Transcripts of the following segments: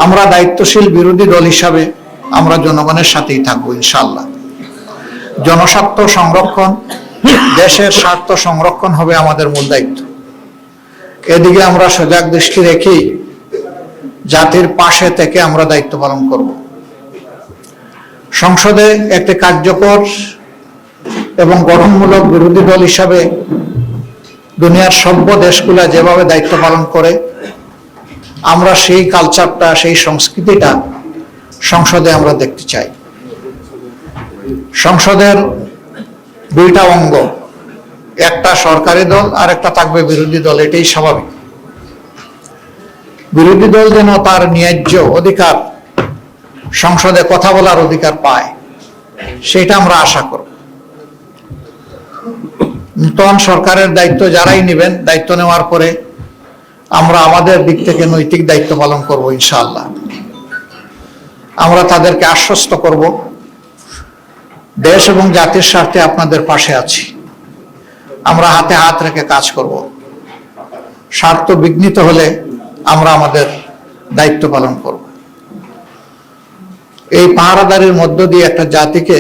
আমরা দায়িত্বশীল বিরোধী দল হিসাবে আমরা জনগণের সাথেই থাকবো ইনশাআল্লাহ। জনস্বার্থ সংরক্ষণ, দেশের স্বার্থ সংরক্ষণ হবে আমাদের মূল দায়িত্ব। এদিকে আমরা সজাগ দৃষ্টি রেখেই জাতির পাশে থেকে আমরা দায়িত্ব পালন করব। সংসদে একটি কার্যকর এবং গঠনমূলক বিরোধী দল হিসাবে দুনিয়ার সভ্য দেশগুলা যেভাবে দায়িত্ব পালন করে, আমরা সেই কালচারটা, সেই সংস্কৃতিটা সংসদে আমরা দেখতে চাই। সংসদের দুইটা অঙ্গ, একটা সরকারি দল আর একটা থাকবে বিরোধী দল, এটাই স্বাভাবিক। বিরোধী দল যেন তার ন্যায্য অধিকার, সংসদে কথা বলার অধিকার পায়, সেটা আমরা আশা করব। নতুন সরকারের দায়িত্ব যারাই নেবেন, দায়িত্ব নেওয়ার পরে আমরা আমাদের দিক থেকে নৈতিক দায়িত্ব পালন করব ইনশাআল্লাহ। আমরা তাদেরকে আশ্বস্ত করব, দেশ এবং জাতির স্বার্থে আপনাদের পাশে আছি। আমরা হাতে হাত রেখে কাজ করব। স্বার্থ বিঘ্নিত হলে আমরা আমাদের দায়িত্ব পালন করব। এই পাহারাদারির মধ্য দিয়ে একটা জাতিকে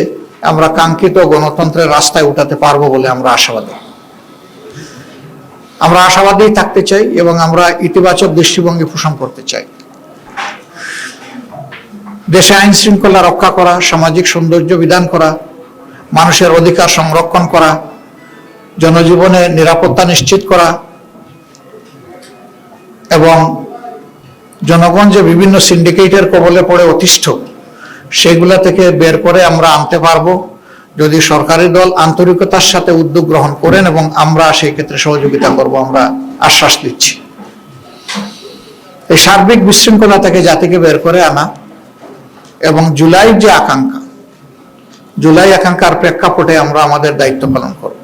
আমরা কাঙ্ক্ষিত গণতন্ত্রের রাস্তায় উঠাতে পারবো বলে আমরা আশাবাদী। আমরা আশাবাদী থাকতে চাই এবং আমরা ইতিবাচক দৃষ্টিভঙ্গি পোষণ করতে চাই। দেশে আইন শৃঙ্খলা রক্ষা করা, সামাজিক সৌন্দর্য বিধান করা, মানুষের অধিকার সংরক্ষণ করা, জনজীবনে নিরাপত্তা নিশ্চিত করা এবং জনগণ যে বিভিন্ন সিন্ডিকেটের কবলে পড়ে অতিষ্ঠ, সেগুলা থেকে বের করে আমরা আনতে পারবো যদি সরকারি দল আন্তরিকতার সাথে উদ্যোগ গ্রহণ করেন, এবং আমরা সেই ক্ষেত্রে সহযোগিতা করব, আমরা আশ্বাস দিচ্ছি। এই সার্বিক বিশৃঙ্খলা থেকে জাতিকে বের করে আনা এবং জুলাই যে আকাঙ্ক্ষা, জুলাই আকাঙ্ক্ষার প্রেক্ষাপটে আমরা আমাদের দায়িত্ব পালন করব।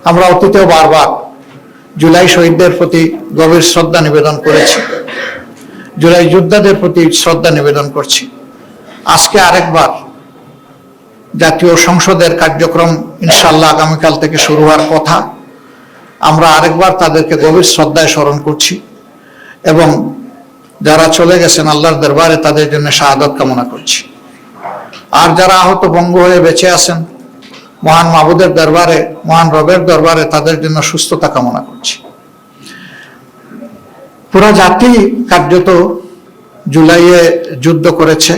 আমরা অতীতেও বারবার জুলাই শহীদদের প্রতি গভীর শ্রদ্ধা নিবেদন করেছি, জুলাই যোদ্ধাদের প্রতি শ্রদ্ধা নিবেদন করছি। আজকে আরেকবার জাতীয় সংসদের কার্যক্রম ইনশাআল্লাহ আগামীকাল থেকে শুরু হওয়ার কথা, আমরা আরেকবার তাদেরকে গভীর শ্রদ্ধায় স্মরণ করছি এবং যারা চলে গেছেন আল্লাহর দরবারে তাদের জন্য শাহাদাত কামনা করছি। আর যারা আহত পঙ্গু হয়ে বেঁচে আছেন, মহান মাবুদের দরবারে, মহান রবের দরবারে তাদের জন্য সুস্থতা কামনা করছি। পুরা জাতি কার্যত জুলাইয়ে যুদ্ধ করেছে।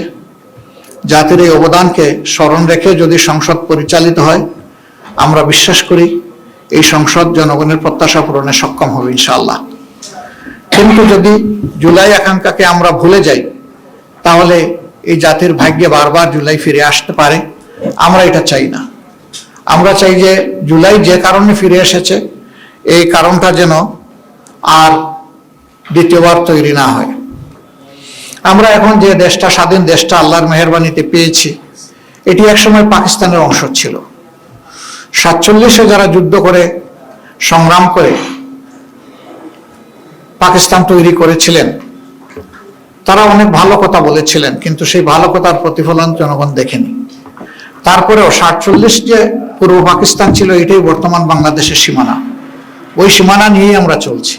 জাতির এই অবদানকে স্মরণ রেখে যদি সংসদ পরিচালিত হয়, আমরা বিশ্বাস করি এই সংসদ জনগণের প্রত্যাশা পূরণে সক্ষম হবে ইনশাআল্লাহ। কিন্তু যদি জুলাই আকাঙ্ক্ষাকে আমরা ভুলে যাই, তাহলে এই জাতির ভাগ্যে বারবার জুলাই ফিরে আসতে পারে। আমরা এটা চাই না। আমরা চাই যে জুলাই যে কারণে ফিরে এসেছে, এই কারণটা যেন আর দ্বিতীয়বার তৈরি না হয়। আমরা এখন যে দেশটা, স্বাধীন দেশটা আল্লাহর মেহেরবানিতে পেয়েছি, এটি একসময় পাকিস্তানের অংশ ছিল। 47-এ যারা যুদ্ধ করে, সংগ্রাম করে পাকিস্তান তৈরি করেছিলেন, তারা অনেক ভালো কথা বলেছিলেন, কিন্তু সেই ভালো কথার প্রতিফলন জনগণ দেখেনি। তারপরেও 47 যে পূর্ব পাকিস্তান ছিল, এটাই বর্তমান বাংলাদেশের সীমানা। ওই সীমানা নিয়েই আমরা চলছি।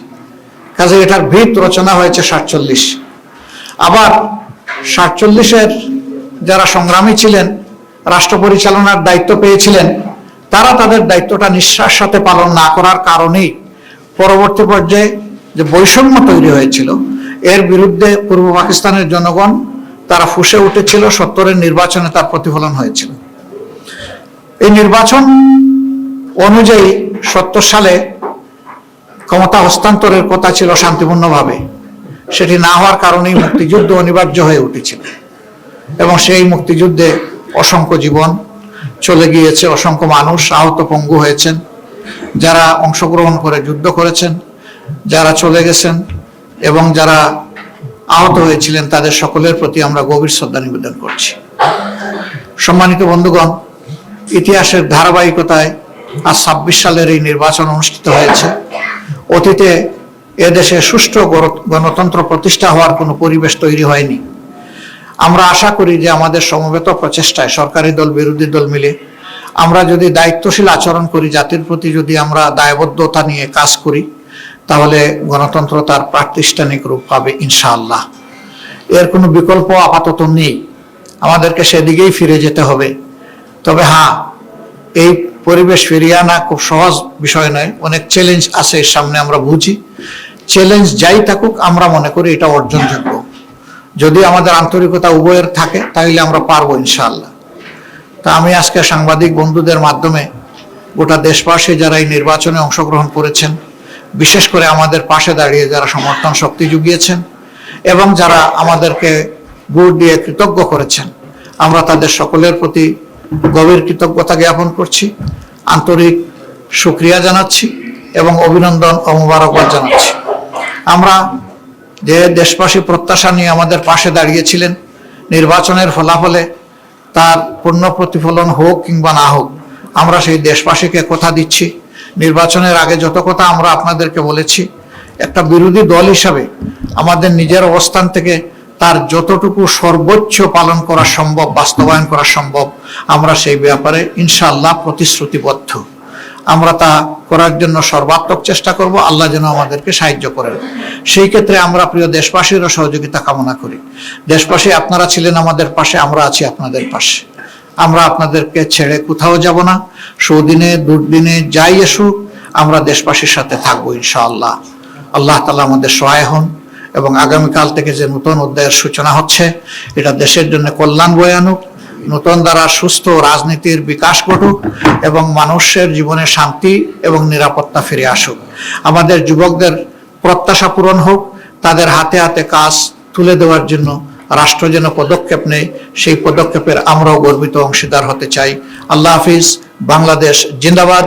কাজে এটার ভিত রচনা হয়েছে 47। আবার 47-এর যারা সংগ্রামী ছিলেন, রাষ্ট্র পরিচালনার দায়িত্ব পেয়েছিলেন, তারা তাদের দায়িত্বটা নিঃশ্বাস সাথে পালন না করার কারণেই পরবর্তী পর্যায়ে যে বৈষম্য তৈরি হয়েছিল, এর বিরুদ্ধে পূর্ব পাকিস্তানের জনগণ তারা ফুঁসে উঠেছিল। 70-এর নির্বাচনে তার প্রতিফলন হয়েছিল। এই নির্বাচন অনুযায়ী 70 সালে ক্ষমতা হস্তান্তরের কথা ছিল শান্তিপূর্ণভাবে, সেটি না হওয়ার কারণেই মুক্তিযুদ্ধ অনিবার্য হয়ে উঠেছিল এবং সেই মুক্তিযুদ্ধে অসংখ্য জীবন চলে গিয়েছে, অসংখ্য মানুষ আহত পঙ্গু হয়েছেন। যারা অংশগ্রহণ করে যুদ্ধ করেছেন, যারা চলে গেছেন এবং যারা আহত হয়েছিলেন, তাদের সকলের প্রতি আমরা গভীর শ্রদ্ধা নিবেদন করছি। সম্মানিত বন্ধুগণ, ইতিহাসের ধারাবাহিকতায় আজ 26 সালের এই নির্বাচন অনুষ্ঠিত হয়েছে। অতীতে এদেশে সুষ্ঠু গণতন্ত্র প্রতিষ্ঠা হওয়ার কোনো পরিবেশ তৈরি হয়নি। আমরা আশা করি যে আমাদের সমবেত প্রচেষ্টায় সরকারি দল, বিরোধী দল মিলে আমরা যদি দায়িত্বশীল আচরণ করি, জাতির প্রতি যদি আমরা দায়বদ্ধতা নিয়ে কাজ করি, তাহলে গণতন্ত্র তার প্রাতিষ্ঠানিক রূপ পাবে ইনশাআল্লাহ। এর কোনো বিকল্প আপাতত নেই, আমাদেরকে সেদিকেই ফিরে যেতে হবে। তবে হ্যাঁ, এই পরিবেশ ফিরিয়ে আনা খুব সহজ বিষয় নয়, অনেক চ্যালেঞ্জ আছে এর সামনে, আমরা বুঝি। চ্যালেঞ্জ যাই থাকুক, আমরা মনে করি এটা অর্জনযোগ্য। যদি আমাদের আন্তরিকতা উভয়ের থাকে তাহলে আমরা পারবো ইনশাআল্লাহ। তা আমি আজকে সাংবাদিক বন্ধুদের মাধ্যমে গোটা দেশবাসী যারা এই নির্বাচনে অংশগ্রহণ করেছেন, বিশেষ করে আমাদের পাশে দাঁড়িয়ে যারা সমর্থন শক্তি জুগিয়েছেন এবং যারা আমাদেরকে ভোট দিয়ে কৃতজ্ঞ করেছেন, আমরা তাদের সকলের প্রতি গভীর কৃতজ্ঞতা জ্ঞাপন করছি, আন্তরিক শুকরিয়া জানাচ্ছি এবং অভিনন্দন ও মোবারকবাদ জানাচ্ছি। আমরা যে দেশবাসী প্রত্যাশা নিয়ে আমাদের পাশে দাঁড়িয়েছিলেন, নির্বাচনের ফলাফলে তার পূর্ণ প্রতিফলন হোক কিংবা না হোক, আমরা সেই দেশবাসীকে কথা দিচ্ছি, নির্বাচনের আগে যত কথা আমরা আপনাদেরকে বলেছি, একটা বিরোধী দল হিসাবে আমাদের নিজের অবস্থান থেকে তার যতটুকু সর্বোচ্চ পালন করা সম্ভব, বাস্তবায়ন করা সম্ভব, আমরা সেই ব্যাপারে ইনশাআল্লাহ প্রতিশ্রুতিবদ্ধ। আমরা তা করার জন্য সর্বাত্মক চেষ্টা করব, আল্লাহ যেন আমাদেরকে সাহায্য করেন। সেই ক্ষেত্রে আমরা প্রিয় দেশবাসীরও সহযোগিতা কামনা করি। দেশবাসী, আপনারা ছিলেন আমাদের পাশে, আমরা আছি আপনাদের পাশে। আমরা আপনাদেরকে ছেড়ে কোথাও যাব না, সুদিনে দুর্দিনে যাই এসুক, আমরা দেশবাসীর সাথে থাকবো ইনশাআল্লাহ। আল্লাহ তাআলা আমাদের সহায় হন এবং আগামীকাল থেকে যে নতুন অধ্যায়ের সূচনা হচ্ছে, এটা দেশের জন্য কল্যাণ বয়ে আনুক, নতুন দ্বারা সুস্থ রাজনীতির বিকাশ ঘটুক এবং মানুষের জীবনে শান্তি এবং নিরাপত্তা ফিরে আসুক। আমাদের যুবকদের প্রত্যাশা পূরণ হোক, তাদের হাতে হাতে কাজ তুলে দেওয়ার জন্য রাষ্ট্র যেন পদক্ষেপ নেয়, সেই পদক্ষেপের আমরাও গর্বিত অংশীদার হতে চাই। আল্লাহ হাফিজ। বাংলাদেশ জিন্দাবাদ।